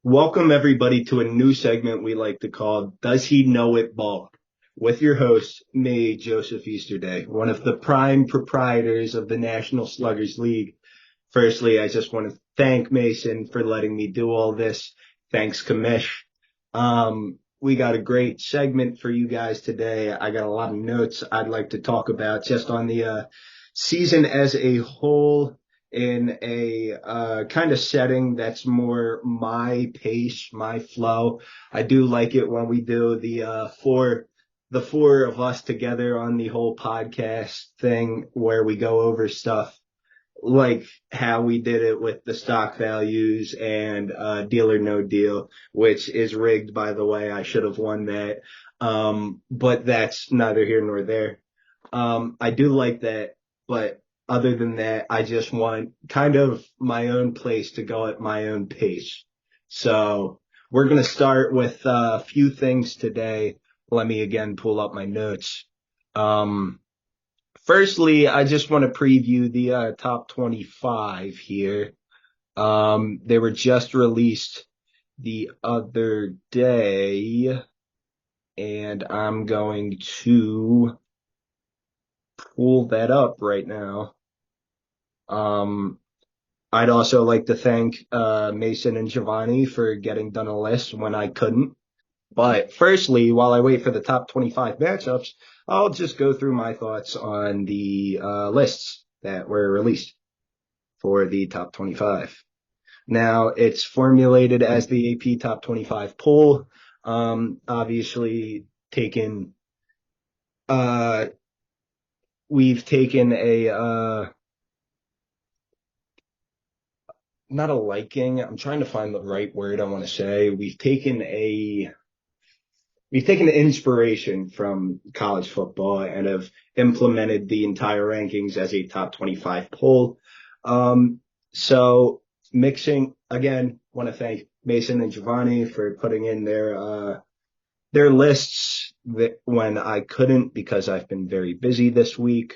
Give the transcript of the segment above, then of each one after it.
Welcome everybody to a new segment we like to call Does He Know It Ball? With your host, me, Joseph Easterday, one of the prime proprietors of the National Sluggers League. Firstly, I just want to thank Mason for letting me do all this. Thanks, Kamish. We got a great segment for you guys today. I got a lot of notes I'd like to talk about just on the season as a whole in a kind of setting that's more my pace, my flow. I do like it when we do the four of us together on the whole podcast thing where we go over stuff like how we did it with the stock values and deal or no deal, which is rigged, by the way. I should have won that. But that's neither here nor there. I do like that, but other than that, I just want kind of my own place to go at my own pace. So we're going to start with a few things today. Let me again pull up my notes. Um, Firstly, I just want to preview the top 25 here. They were just released the other day, and I'm going to pull that up right now. Um, I'd also like to thank Mason and Giovanni for getting done a list when I couldn't. But firstly, while I wait for the top 25 matchups, I'll just go through my thoughts on the lists that were released for the top 25. Now, it's formulated as the AP top 25 poll. Obviously, taken, uh, we've taken not a liking. I'm trying to find the right word I want to say. We've taken inspiration from college football and have implemented the entire rankings as a top 25 poll. So mixing again, want to thank Mason and Giovanni for putting in their lists that when I couldn't because I've been very busy this week.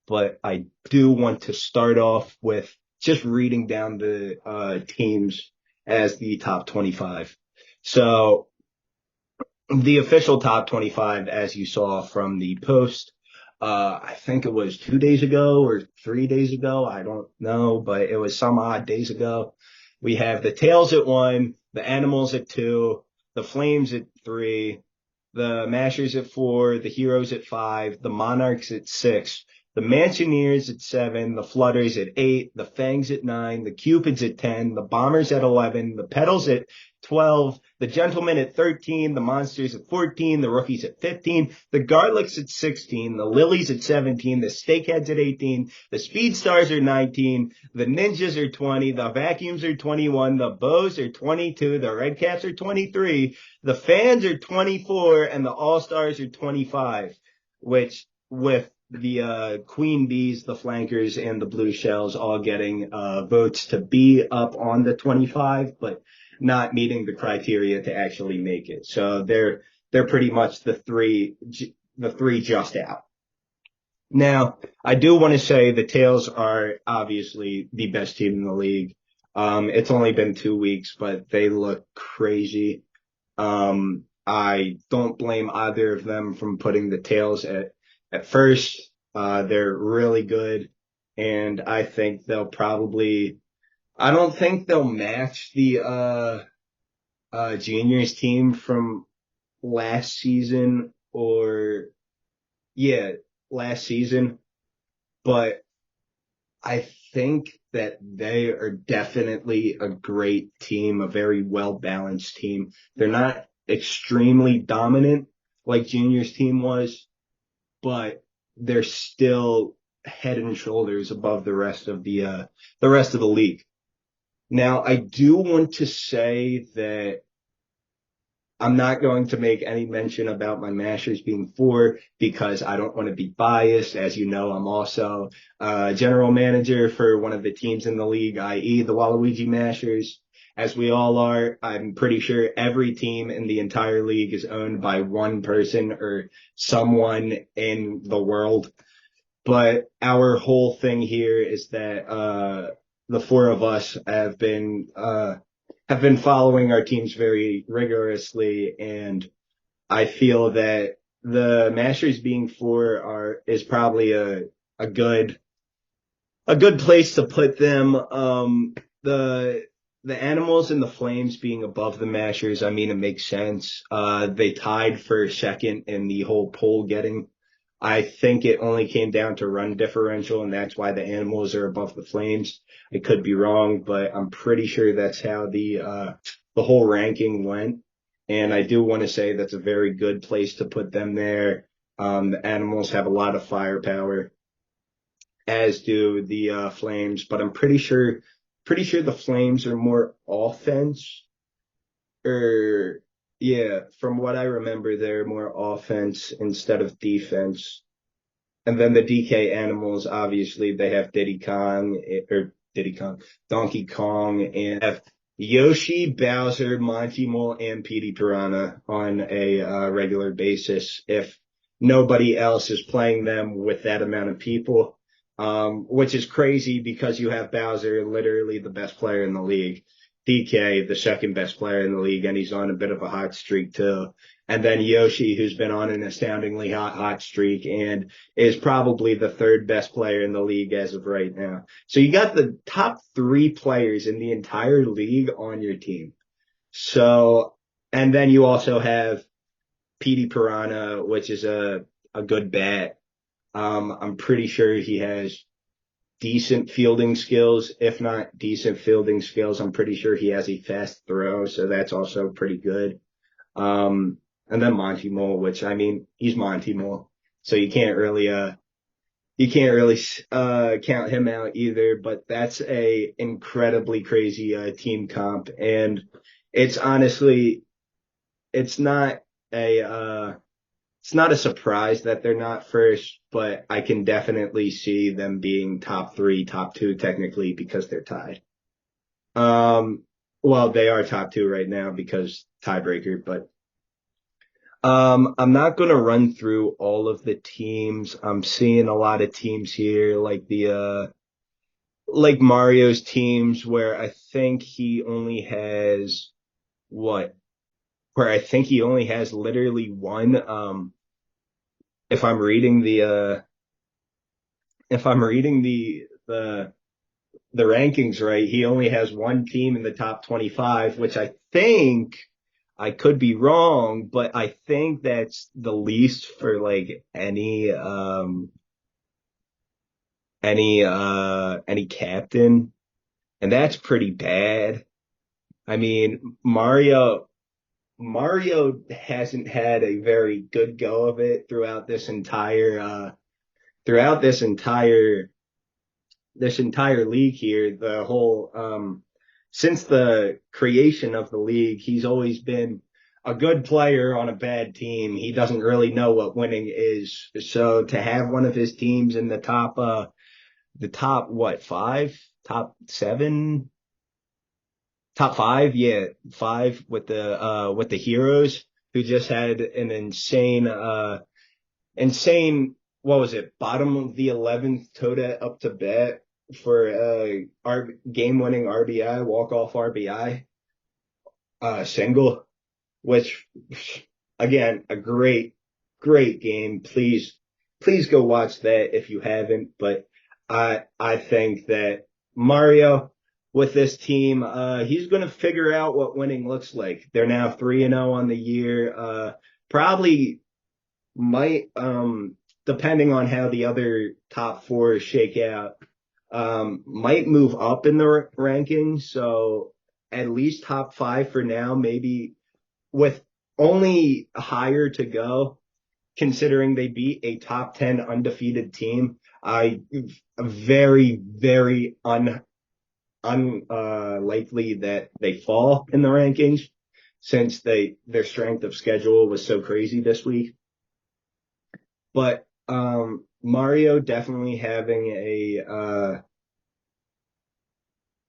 But I do want to start off with just reading down the teams as the top 25. So the official top 25, as you saw from the post, I think it was 2 days ago or 3 days ago. I don't know, but it was some odd days ago. We have the Tails at 1, the Animals at 2, the Flames at 3, the Mashers at 4, the Heroes at 5, the Monarchs at 6, the Mansioneers at 7, the Flutters at 8, the Fangs at 9, the Cupids at 10, the Bombers at 11, the Petals at 12, the Gentlemen at 13, the Monsters at 14, the Rookies at 15, the Garlicks at 16, the Lilies at 17, the Steakheads at 18, the Speed Stars are 19, the Ninjas are 20, the Vacuums are 21, the Bows are 22, the Red Caps are 23, the Fans are 24, and the All-Stars are 25, which with the Queen Bees, the Flankers, and the Blue Shells all getting votes to be up on the 25, but not meeting the criteria to actually make it. So they're pretty much the three just out. Now, I do want to say the Tails are obviously the best team in the league. It's only been 2 weeks, but they look crazy. I don't blame either of them from putting the Tails at first. They're really good, and I don't think they'll match the juniors team from last season or yeah, last season, but I think that they are definitely a great team, a very well balanced team. They're not extremely dominant like juniors team was, but they're still head and shoulders above the rest of the league. Now, I do want to say that I'm not going to make any mention about my Mashers being 4 because I don't want to be biased. As you know, I'm also general manager for one of the teams in the league, i.e. the Waluigi Mashers. As we all are, I'm pretty sure every team in the entire league is owned by one person or someone in the world. But our whole thing here is that the four of us have been have been following our teams very rigorously, and I feel that the Masters being four is probably a good a good place to put them. The Animals and the Flames being above the Mashers, I mean, it makes sense. They tied for second in the whole poll getting. I think it only came down to run differential, and that's why the Animals are above the Flames. I could be wrong, but I'm pretty sure that's how the whole ranking went. And I do want to say that's a very good place to put them there. The Animals have a lot of firepower, as do the Flames, but I'm pretty sure the Flames are more offense. Or yeah, from what I remember, they're more offense instead of defense. And then the DK Animals, obviously, they have Diddy Kong, Donkey Kong, and have Yoshi, Bowser, Monty Mole, and Petey Piranha on a regular basis. If nobody else is playing them with that amount of people, which is crazy because you have Bowser, literally the best player in the league. DK, the second best player in the league, and he's on a bit of a hot streak too. And then Yoshi, who's been on an astoundingly hot streak and is probably the third best player in the league as of right now. So you got the top three players in the entire league on your team. So, and then you also have Petey Piranha, which is a good bat. I'm pretty sure he has decent fielding skills, if not decent fielding skills. I'm pretty sure he has a fast throw, so that's also pretty good. And then Monty Mole, which I mean, he's Monty Mole, so you can't really count him out either. But that's a incredibly crazy team comp, and it's honestly it's not a it's not a surprise that they're not first, but I can definitely see them being top three, top two technically because they're tied. Um, well, they are top two right now because tiebreaker, but I'm not going to run through all of the teams. I'm seeing a lot of teams here, like like Mario's teams, where I think he only has what? Where I think he only has literally one. If I'm reading if I'm reading the rankings right, he only has one team in the top 25, which I think I could be wrong, but I think that's the least for like any captain, and that's pretty bad. I mean, Mario hasn't had a very good go of it throughout this entire league here. The whole since the creation of the league, he's always been a good player on a bad team. He doesn't really know what winning is. So to have one of his teams in the top what, five, top seven, top five, yeah, five with the Heroes, who just had an insane, what was it, bottom of the 11th Toda up to bat for our game winning RBI, walk off RBI single, which again, a great game. Please go watch that if you haven't. But I think that Mario with this team, he's going to figure out what winning looks like. They're now 3-0 on the year. Probably might, depending on how the other top four shake out, might move up in the rankings. So at least top five for now, maybe with only higher to go, considering they beat a top 10 undefeated team. I very unlikely that they fall in the rankings since their strength of schedule was so crazy this week. But Mario definitely having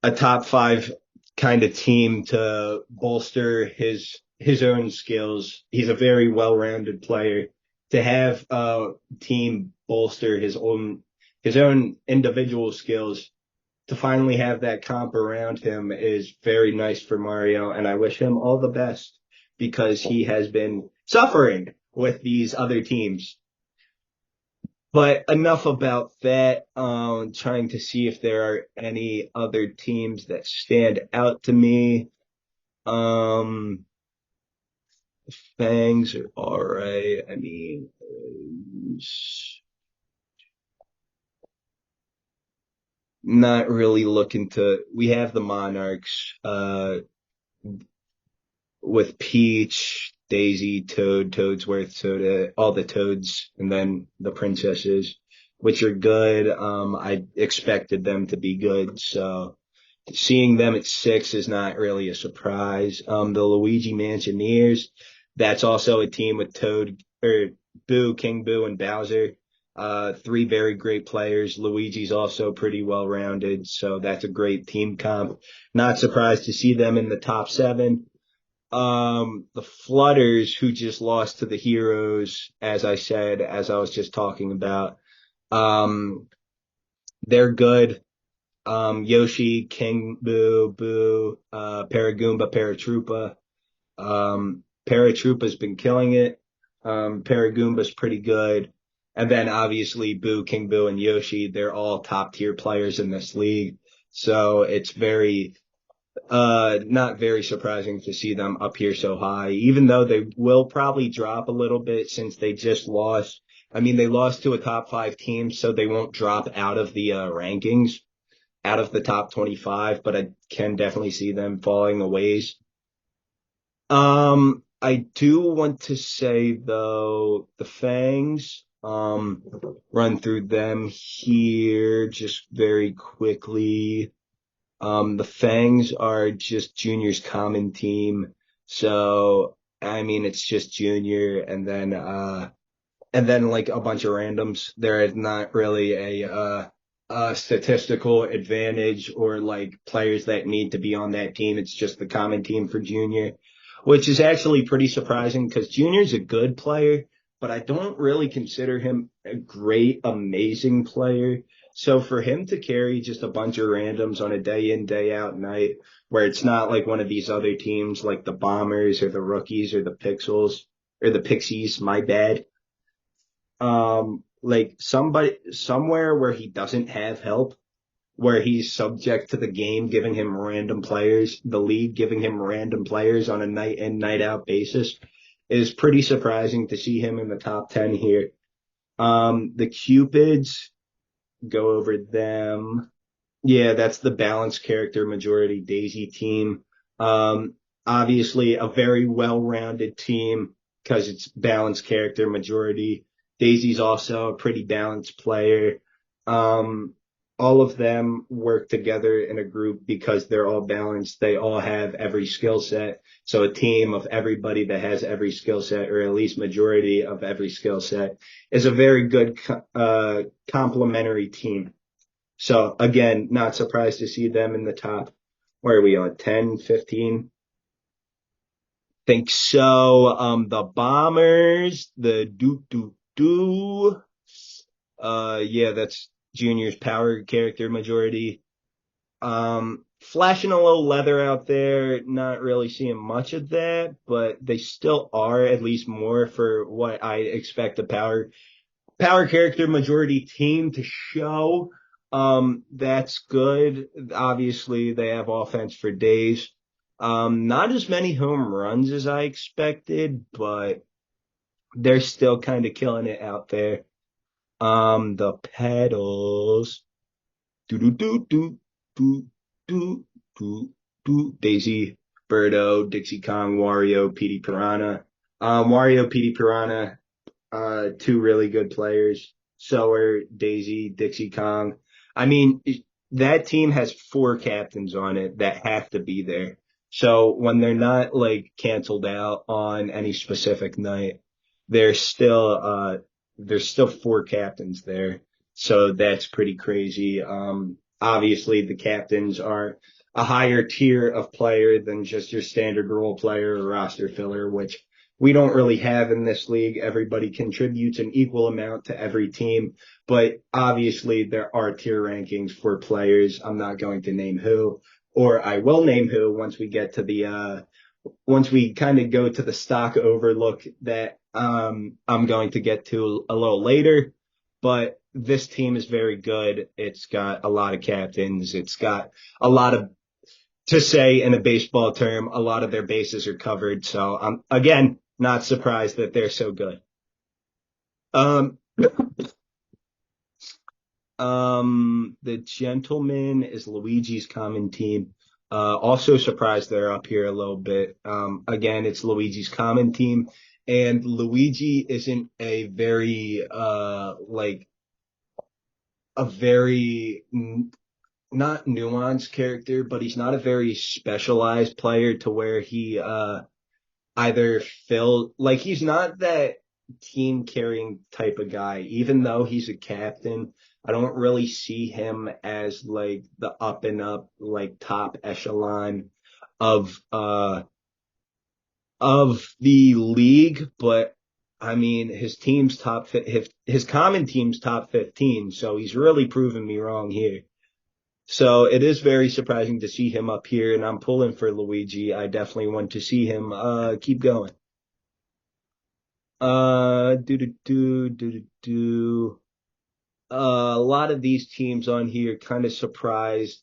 a top five kind of team to bolster his own skills. He's a very well-rounded player. To have a team bolster his own individual skills to finally have that comp around him is very nice for Mario, and I wish him all the best because he has been suffering with these other teams. But enough about that. Trying to see if there are any other teams that stand out to me. Um, Fangs are all right. I mean, not really looking to. We have the Monarchs, with Peach, Daisy, Toad, Toadsworth, Soda, all the Toads, and then the Princesses, which are good. I expected them to be good, so seeing them at 6 is not really a surprise. The Luigi Mansioneers, that's also a team with Toad, or Boo, King Boo, and Bowser. Three very great players. Luigi's also pretty well rounded, so that's a great team comp. Not surprised to see them in the top 7. The Flutters, who just lost to the Heroes, as I said, as I was just talking about, um, they're good. Yoshi, King Boo, Boo, Paragoomba, Paratroopa. Paratroopa's been killing it. Paragoomba's pretty good. And then obviously Boo, King Boo, and Yoshi, they're all top tier players in this league. So it's not very surprising to see them up here so high, even though they will probably drop a little bit since they just lost. I mean, they lost to a top 5 team, so they won't drop out of the rankings, out of the top 25, but I can definitely see them falling a ways. I do want to say though, the Fangs, run through them here just very quickly. The Fangs are just Junior's common team. So, I mean, it's just Junior and then like a bunch of randoms. There is not really a statistical advantage or like players that need to be on that team. It's just the common team for Junior, which is actually pretty surprising because Junior's a good player, but I don't really consider him a great, amazing player. So for him to carry just a bunch of randoms on a day in, day out night, where it's not like one of these other teams like the Bombers or the Rookies or the Pixels or the Pixies, my bad. Like somebody somewhere where he doesn't have help, where he's subject to the game giving him random players, the league giving him random players on a night in, night out basis, is pretty surprising to see him in the top 10 here. The Cupids, go over them. Yeah, that's the balanced character majority Daisy team. Obviously a very well-rounded team because it's balanced character majority. Daisy's also a pretty balanced player. Um, all of them work together in a group because they're all balanced. They all have every skill set. So a team of everybody that has every skill set, or at least majority of every skill set, is a very good complementary team. So again, not surprised to see them in the top. Where are we on? 10, 15? Think so. The Bombers, the do. Yeah, that's Junior's power character majority. Flashing a little leather out there, not really seeing much of that, but they still are at least more for what I expect a power character majority team to show. That's good. Obviously, they have offense for days. Not as many home runs as I expected, but they're still kind of killing it out there. The Pedals, do do do do do do do do. Daisy, Birdo, Dixie Kong, Wario, Petey Piranha. Wario, Petey Piranha, two really good players. So are Daisy, Dixie Kong. I mean, that team has 4 captains on it that have to be there. So when they're not like canceled out on any specific night, there's still there's still 4 captains there. So that's pretty crazy. Obviously the captains are a higher tier of player than just your standard role player or roster filler, which we don't really have in this league. Everybody contributes an equal amount to every team, but obviously there are tier rankings for players. I'm not going to name who, or I will name who once we get to once we kind of go to the stock overlook that I'm going to get to a little later. But this team is very good. It's got a lot of captains. It's got a lot of, to say in a baseball term, a lot of their bases are covered. So I'm, again, not surprised that they're so good. Um, the Gentleman is Luigi's common team. Also surprised they're up here a little bit. Again, it's Luigi's common team, and Luigi isn't a very like a very not nuanced character, but he's not a very specialized player to where he either fill like he's not that team carrying type of guy. Even though he's a captain, I don't really see him as like the up and up like top echelon of uh of the league. But I mean, his common team's top 15, so he's really proven me wrong here. So it is very surprising to see him up here, and I'm pulling for Luigi. I definitely want to see him keep going. Do. A lot of these teams on here kind of surprised.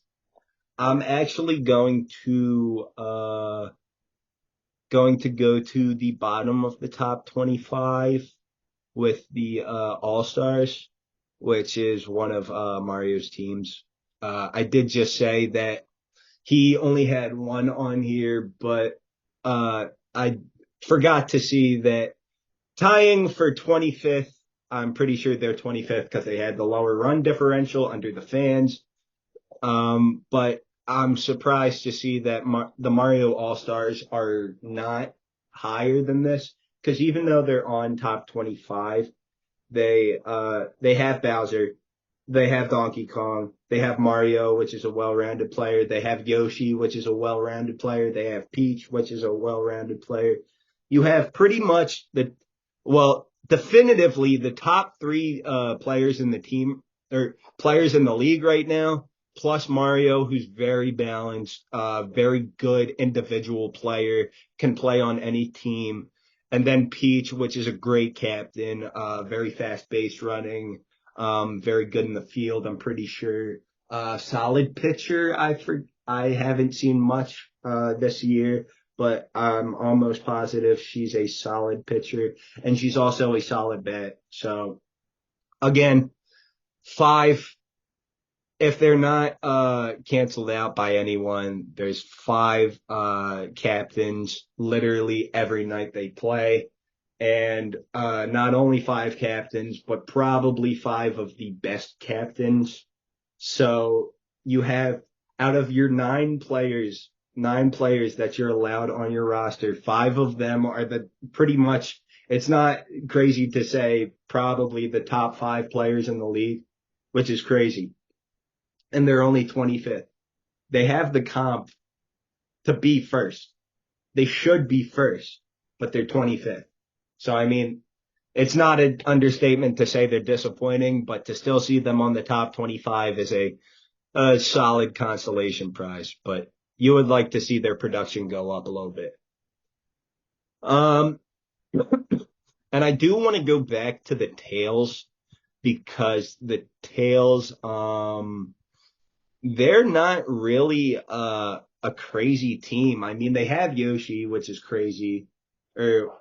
I'm actually going to go to the bottom of the top 25 with the All Stars, which is one of Mario's teams. I did just say that he only had one on here, but I forgot to see that tying for 25th. I'm pretty sure they're 25th because they had the lower run differential under the fans. But I'm surprised to see that the Mario All Stars are not higher than this because even though they're on top 25, they have Bowser, they have Donkey Kong, they have Mario, which is a well-rounded player, they have Yoshi, which is a well-rounded player, they have Peach, which is a well-rounded player. You have pretty much definitively the top three players in the team or players in the league right now, plus Mario, who's very balanced, very good individual player, can play on any team. And then Peach, which is a great captain, very fast base running, very good in the field, I'm pretty sure. Solid pitcher. I haven't seen much this year, but I'm almost positive she's a solid pitcher, and she's also a solid bat. So again, five. If they're not canceled out by anyone, there's five captains literally every night they play. And not only five captains, but probably five of the best captains. So you have out of your nine players that you're allowed on your roster, five of them are the pretty much, it's not crazy to say probably the top five players in the league, which is crazy. And they're only 25th. They have the comp to be first. They should be first, but they're 25th. So, I mean, it's not an understatement to say they're disappointing, but to still see them on the top 25 is a solid consolation prize. But you would like to see their production go up a little bit. And I do want to go back to the Tails because the Tails, they're not really a crazy team. I mean, they have Yoshi, which is crazy, or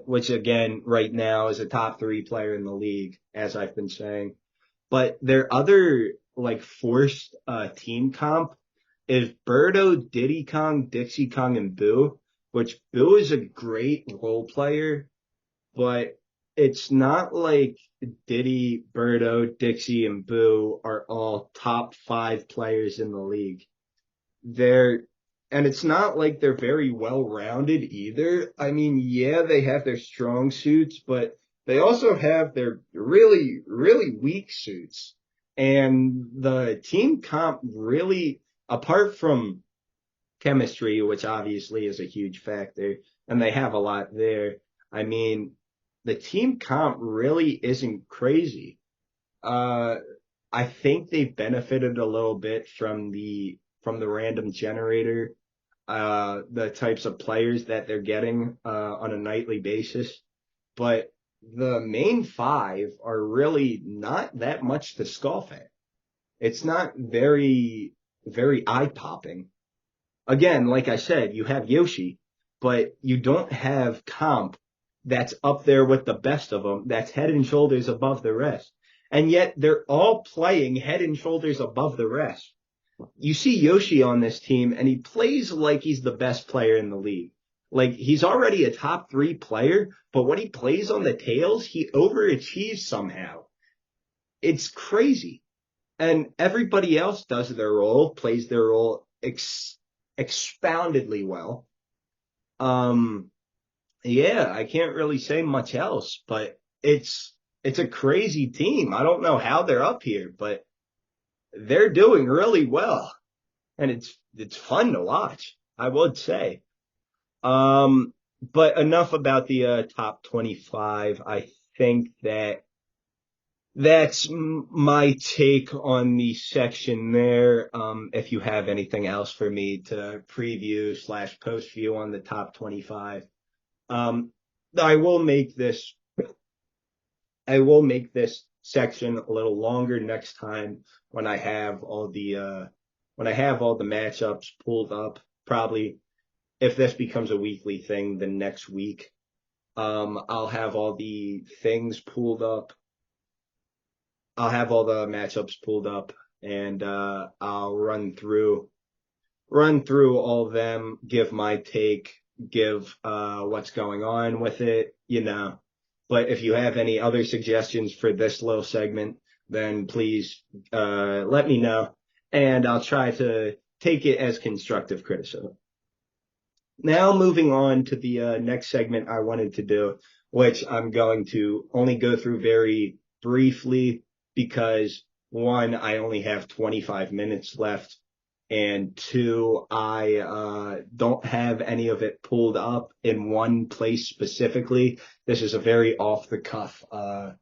which again right now is a top three player in the league, as I've been saying. But their other like forced team comp is Birdo, Diddy Kong, Dixie Kong, and Boo, which Boo is a great role player, but it's not like Diddy, Birdo, Dixie, and Boo are all top five players in the league. They're, and it's not like they're very well rounded either. I mean, yeah, they have their strong suits, but they also have their really, really weak suits. And the team comp really, apart from chemistry, which obviously is a huge factor, and they have a lot there. I mean, the team comp really isn't crazy. Uh, I think they benefited a little bit from the random generator, the types of players that they're getting on a nightly basis. But the main five are really not that much to scoff at. It's not very eye-popping. Again, like I said, you have Yoshi, but you don't have Comp that's up there with the best of them, that's head and shoulders above the rest. And yet they're all playing head and shoulders above the rest. You see Yoshi on this team, and he plays like he's the best player in the league. Like he's already a top three player, but when he plays on the tails, he overachieves somehow. It's crazy. And everybody else does their role, plays their role expoundedly well. Um, yeah, I can't really say much else, but it's a crazy team. I don't know how they're up here, but they're doing really well, and it's fun to watch, I would say. But enough about the top 25. I think that's my take on the section there. If you have anything else for me to preview slash post view on the top 25, um, I will make this I will make this section a little longer next time when I have all the matchups pulled up. Probably if this becomes a weekly thing, the next week, I'll have all the things pulled up. I'll have all the matchups pulled up, and I'll run through all of them, give my take, give what's going on with it, you know. But if you have any other suggestions for this little segment, then please let me know, and I'll try to take it as constructive criticism. Now moving on to the next segment I wanted to do, which I'm going to only go through very briefly because one, I only have 25 minutes left, and two, I don't have any of it pulled up in one place specifically. This is a very off the cuff kind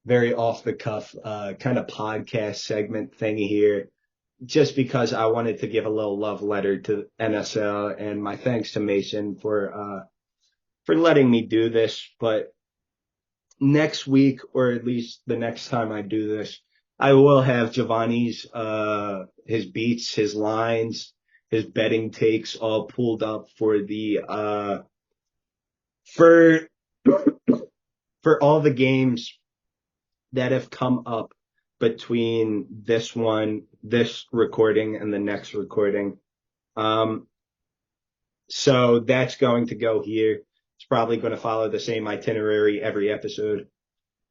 of podcast segment thing here, just because I wanted to give a little love letter to NSL and my thanks to Mason for letting me do this. But next week, or at least the next time I do this, I will have Giovanni's his beats, his lines, his betting takes all pulled up for for all the games that have come up between this recording, and the next recording. Um, so that's going to go here. It's probably going to follow the same itinerary every episode.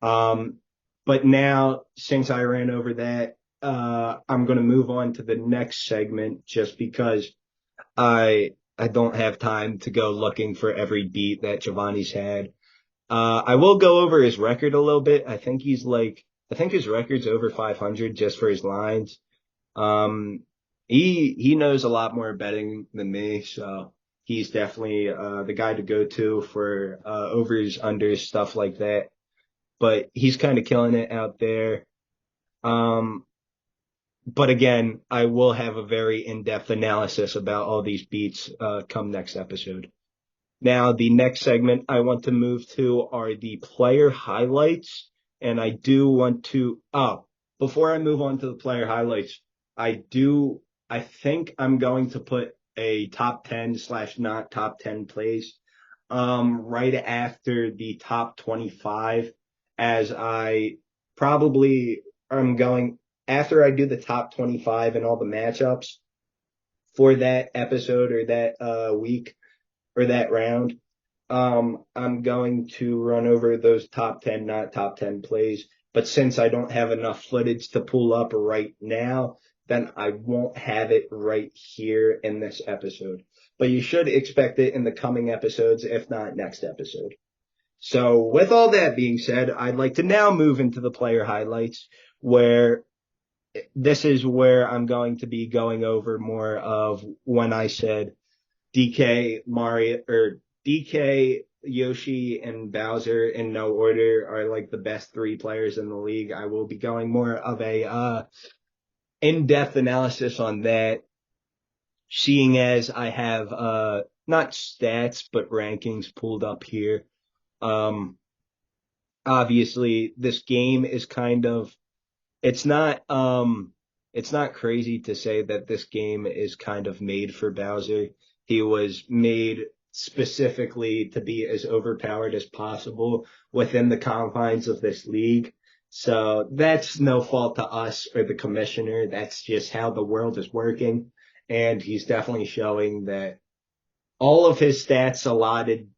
Um, but now, since I ran over that, I'm going to move on to the next segment just because I don't have time to go looking for every beat that Giovanni's had. I will go over his record a little bit. I think his record's over 500 just for his lines. He knows a lot more betting than me, so he's definitely the guy to go to for overs, unders, stuff like that. But he's kind of killing it out there. Um, but again, I will have a very in-depth analysis about all these beats come next episode. Now, the next segment I want to move to are the player highlights. And I do want to, before I move on to the player highlights, I think I'm going to put a top 10 slash not top 10 plays, right after the top 25, as I probably am going, after I do the top 25 and all the matchups for that episode or that week or that round. I'm going to run over those top 10, not top 10 plays. But since I don't have enough footage to pull up right now, then I won't have it right here in this episode. But you should expect it in the coming episodes, if not next episode. So with all that being said, I'd like to now move into the player highlights, where this is where I'm going to be going over more of when I said DK, Mario, or DK, Yoshi and Bowser in no order are like the best three players in the league. I will be going more of a in-depth analysis on that, seeing as I have not stats but rankings pulled up here. Um Obviously this game is kind of it's not it's not crazy to say that this game is kind of made for Bowser. He was made specifically to be as overpowered as possible within the confines of this league. So that's no fault to us or the commissioner. That's just how the world is working. And he's definitely showing that all of his stats allotted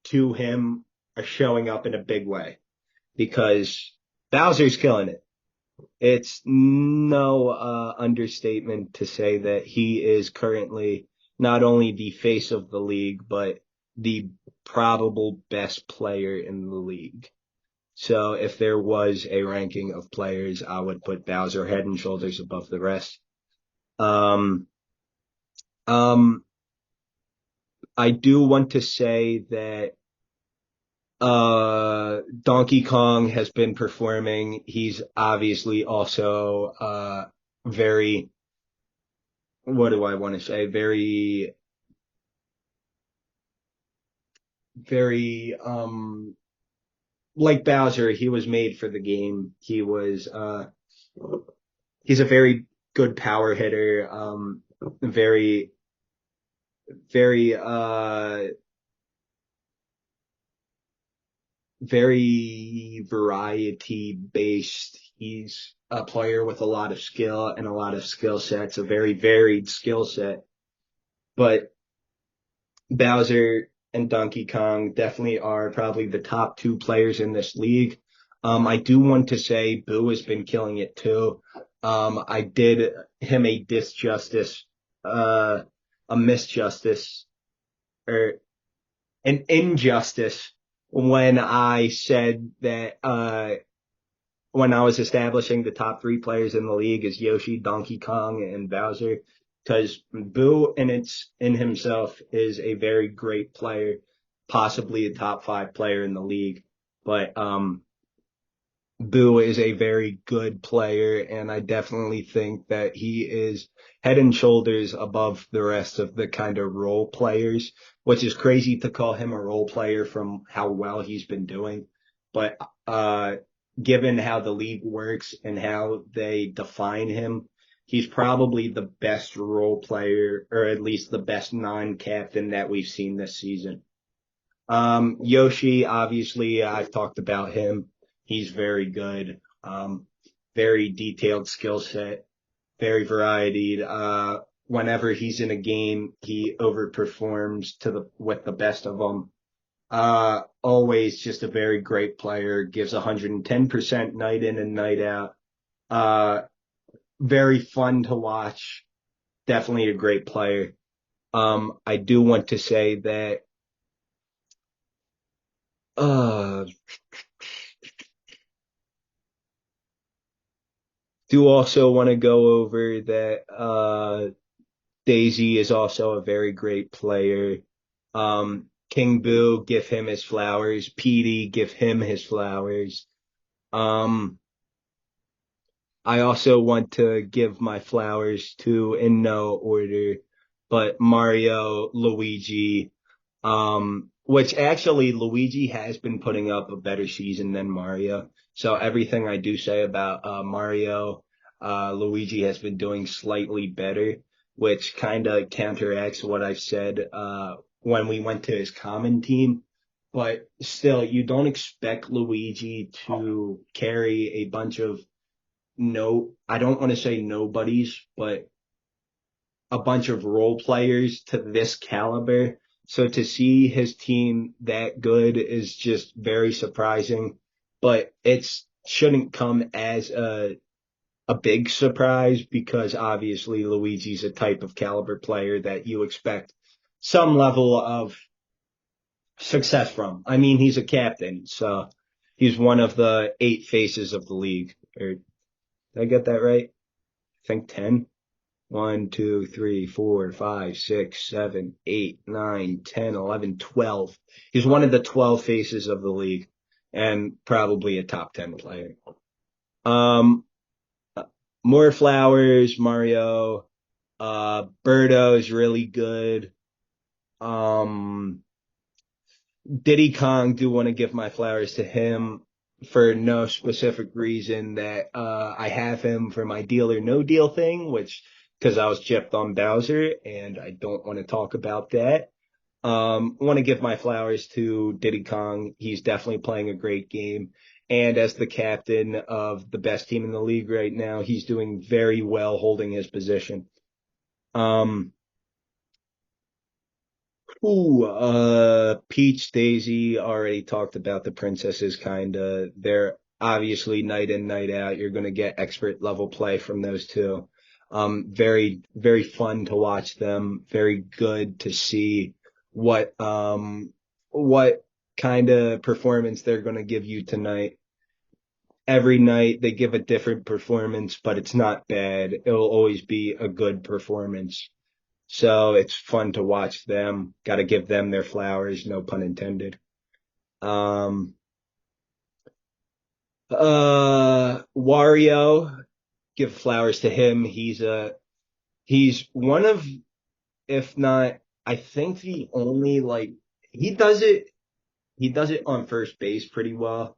to him are showing up in a big way because Bowser's killing it. It's no understatement to say that he is currently not only the face of the league, but the probable best player in the league. So if there was a ranking of players, I would put Bowser head and shoulders above the rest. Um, um, I do want to say that Donkey Kong has been performing. He's obviously also very, what do I want to say? Very like Bowser, he was made for the game. He's a very good power hitter. Very very very variety based. He's a player with a lot of skill and a lot of skill sets, a very varied skill set. But Bowser and Donkey Kong definitely are probably the top two players in this league. I do want to say Boo has been killing it too. I did him a disjustice, a misjustice, or an injustice when I said that when I was establishing the top three players in the league as Yoshi, Donkey Kong, and Bowser, because Boo in himself is a very great player, possibly a top five player in the league. But Boo is a very good player, and I definitely think that he is head and shoulders above the rest of the kind of role players, which is crazy to call him a role player from how well he's been doing. But given how the league works and how they define him, he's probably the best role player, or at least the best non-captain that we've seen this season. Yoshi, obviously, I've talked about him. He's very good. Very detailed skill set, very varied. Whenever he's in a game, he overperforms with the best of them. Always just a very great player, gives 110% night in and night out. Uh, Very fun to watch. Definitely a great player. I do want to say that, uh, do also want to go over that, Daisy is also a very great player. King Boo, give him his flowers. Petey, give him his flowers. Um, I also want to give my flowers to, in no order, but Mario, Luigi, which actually Luigi has been putting up a better season than Mario. So everything I do say about Mario, Luigi has been doing slightly better, which kind of counteracts what I've said when we went to his common team. But still, you don't expect Luigi to carry a bunch of no, I don't want to say nobodies, but a bunch of role players to this caliber. So to see his team that good is just very surprising, but it's shouldn't come as a big surprise because obviously Luigi's a type of caliber player that you expect some level of success from. I mean, he's a captain, so he's one of the eight faces of the league. Or did I get that right? I think 10. 1, 2, 3, 4, 5, 6, 7, 8, 9, 10, 11, 12. He's one of the 12 faces of the league and probably a top 10 player. Um, More flowers, Mario. Birdo is really good. Um, Diddy Kong, do want to give my flowers to him for no specific reason that I have him for my deal or no deal thing, which because I was gypped on Bowser and I don't want to talk about that. I want to give my flowers to Diddy Kong. He's definitely playing a great game. And as the captain of the best team in the league right now, he's doing very well holding his position. Um, Peach Daisy already talked about the princesses kinda. They're obviously night in, night out. You're gonna get expert level play from those two. Very, very fun to watch them. Very good to see what kind of performance they're gonna give you tonight. Every night they give a different performance, but it's not bad. It'll always be a good performance. So it's fun to watch them. Got to give them their flowers, no pun intended. Um, Wario, give flowers to him. He's one of, if not, I think the only like he does it on first base pretty well.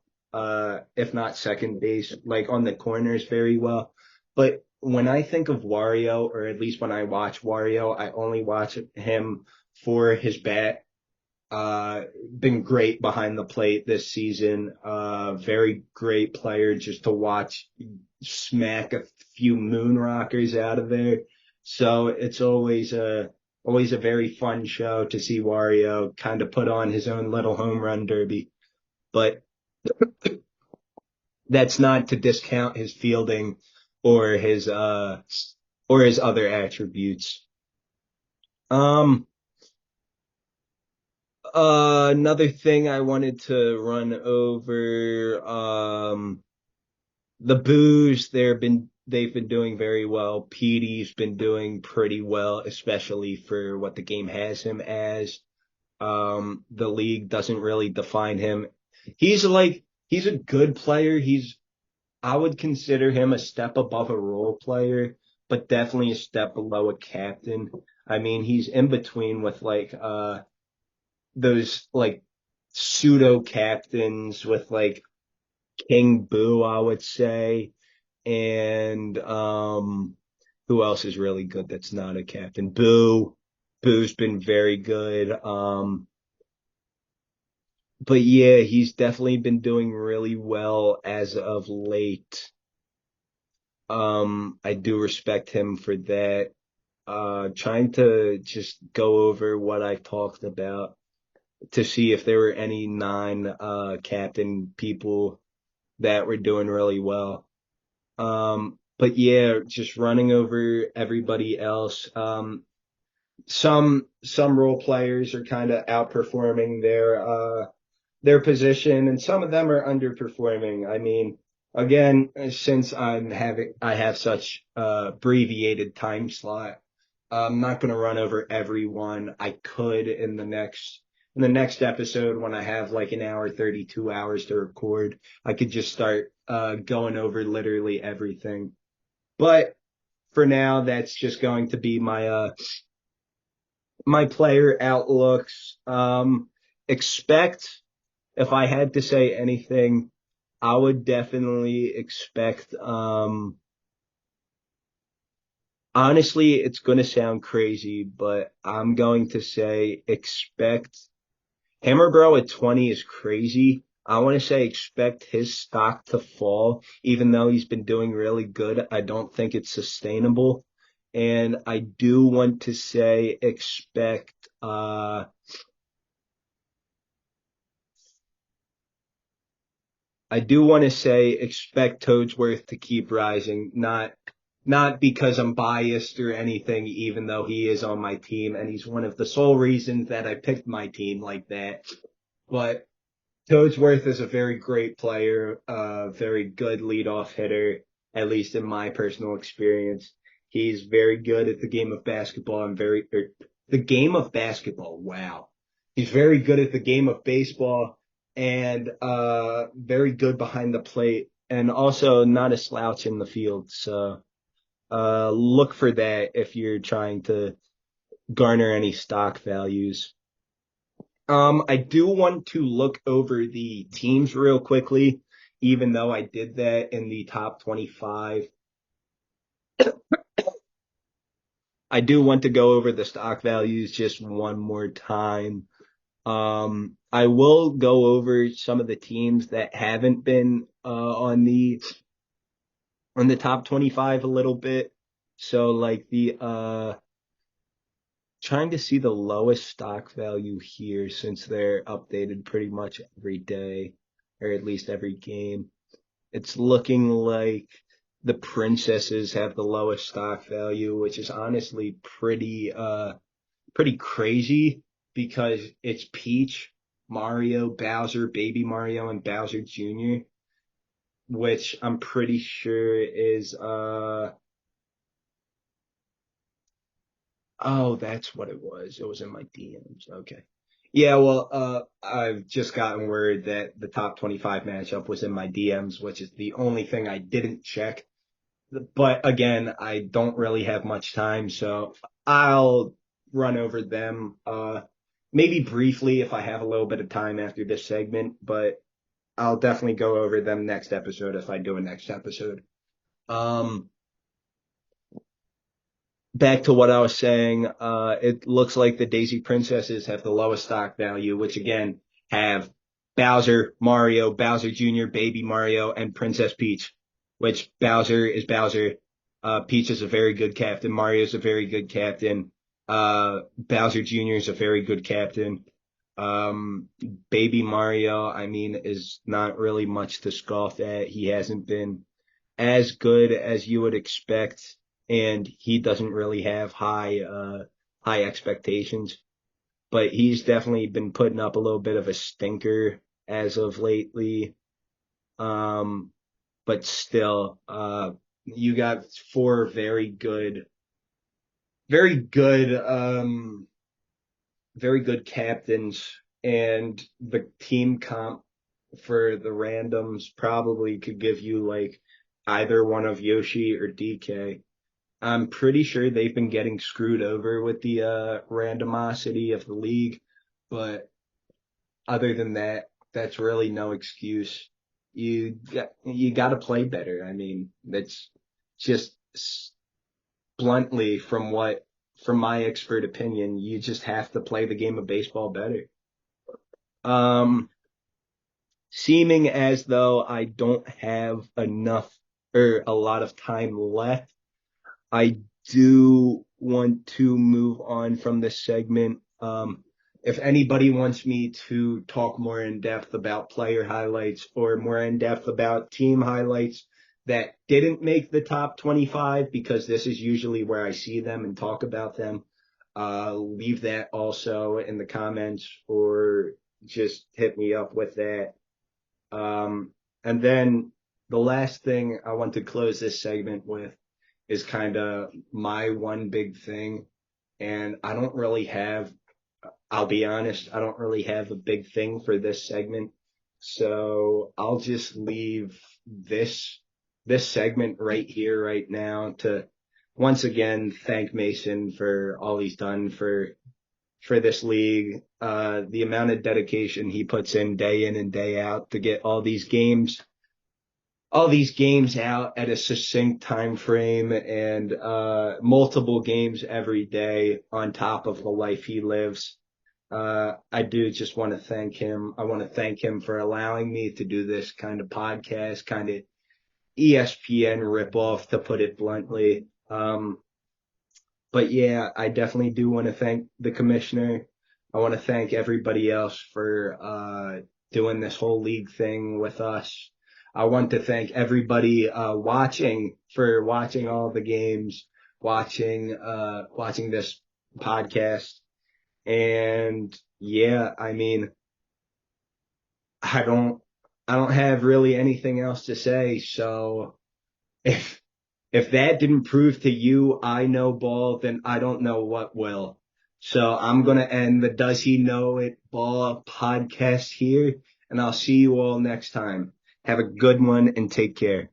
If not second base, like on the corners very well. But when I think of Wario, or at least when I watch Wario, I only watch him for his bat. Been great behind the plate this season. Very great player just to watch smack a few moon rockers out of there. So it's always a very fun show to see Wario kind of put on his own little home run derby. But that's not to discount his fielding or his other attributes. Um, Another thing I wanted to run over, the Boos, they've been doing very well. Petey's been doing pretty well, especially for what the game has him as. The league doesn't really define him. He's a good player. I would consider him a step above a role player, but definitely a step below a captain. I mean, he's in between with those like pseudo captains with like King Boo, I would say, and who else is really good that's not a captain? Boo. Boo's been very good. But yeah, he's definitely been doing really well as of late. I do respect him for that. Trying to just go over what I've talked about to see if there were any captain people that were doing really well. But yeah, just running over everybody else. Some role players are kind of outperforming their position, and some of them are underperforming. I mean, again, since I have such abbreviated time slot, I'm not going to run over everyone. I could in the next episode when I have like an hour, 32 hours to record, I could just start going over literally everything. But for now, that's just going to be my player outlooks. Expect if I had to say anything, I would definitely expect, honestly, it's going to sound crazy, but I'm going to say expect Hammerbro at 20 is crazy. I want to say expect his stock to fall, even though he's been doing really good. I don't think it's sustainable. And I do want to say I do want to say expect Toadsworth to keep rising, not because I'm biased or anything, even though he is on my team and he's one of the sole reasons that I picked my team like that. But Toadsworth is a very great player, very good leadoff hitter, at least in my personal experience. He's very good at the game of basketball and the game of basketball. Wow. He's very good at the game of baseball and very good behind the plate and also not a slouch in the field. So look for that if you're trying to garner any stock values. I do want to look over the teams real quickly, even though I did that in the top 25. I do want to go over the stock values just one more time. I will go over some of the teams that haven't been on the top 25 a little bit. So like the trying to see the lowest stock value here since they're updated pretty much every day or at least every game. It's looking like the princesses have the lowest stock value, which is honestly pretty crazy because it's Peach, Mario, Bowser, Baby Mario, and Bowser Jr., which I'm pretty sure is oh, that's what it was. It was in my DMs. Okay. Yeah, well, I've just gotten word that the top 25 matchup was in my DMs, which is the only thing I didn't check. But again, I don't really have much time, so I'll run over them, maybe briefly if I have a little bit of time after this segment, but I'll definitely go over them next episode if I do a next episode. Um, Back to what I was saying, it looks like the Daisy Princesses have the lowest stock value, which again have Bowser, Mario, Bowser Jr., Baby Mario, and Princess Peach, which Bowser is Bowser. Peach is a very good captain. Mario is a very good captain. Bowser Jr. is a very good captain. Um, Baby Mario, I mean, is not really much to scoff at. He hasn't been as good as you would expect, and he doesn't really have high expectations. But he's definitely been putting up a little bit of a stinker as of lately. Um, but still, you got four very good, very good captains, and the team comp for the randoms probably could give you like either one of Yoshi or DK. I'm pretty sure they've been getting screwed over with the randomosity of the league, but other than that, that's really no excuse. You got to play better. I mean, that's just bluntly from my expert opinion, you just have to play the game of baseball better. Um, Seeming as though I don't have enough or a lot of time left, I do want to move on from this segment. If anybody wants me to talk more in depth about player highlights or more in depth about team highlights that didn't make the top 25, because this is usually where I see them and talk about them, leave that also in the comments or just hit me up with that. And then the last thing I want to close this segment with is kind of my one big thing. And I'll be honest, I don't really have a big thing for this segment. So I'll just leave this segment right here, right now, to once again thank Mason for all he's done for this league, the amount of dedication he puts in and day out to get all these games out at a succinct time frame and multiple games every day on top of the life he lives. I do just want to thank him. I want to thank him for allowing me to do this kind of podcast, kind of ESPN ripoff, to put it bluntly. But yeah, I definitely do want to thank the commissioner. I want to thank everybody else for doing this whole league thing with us. I want to thank everybody watching for watching all the games, watching this podcast. And yeah, I mean, I don't I don't have really anything else to say. So if If that didn't prove to you I know ball, then I don't know what will. So I'm going to end the Does He Know It Ball podcast here, and I'll see you all next time. Have a good one and take care.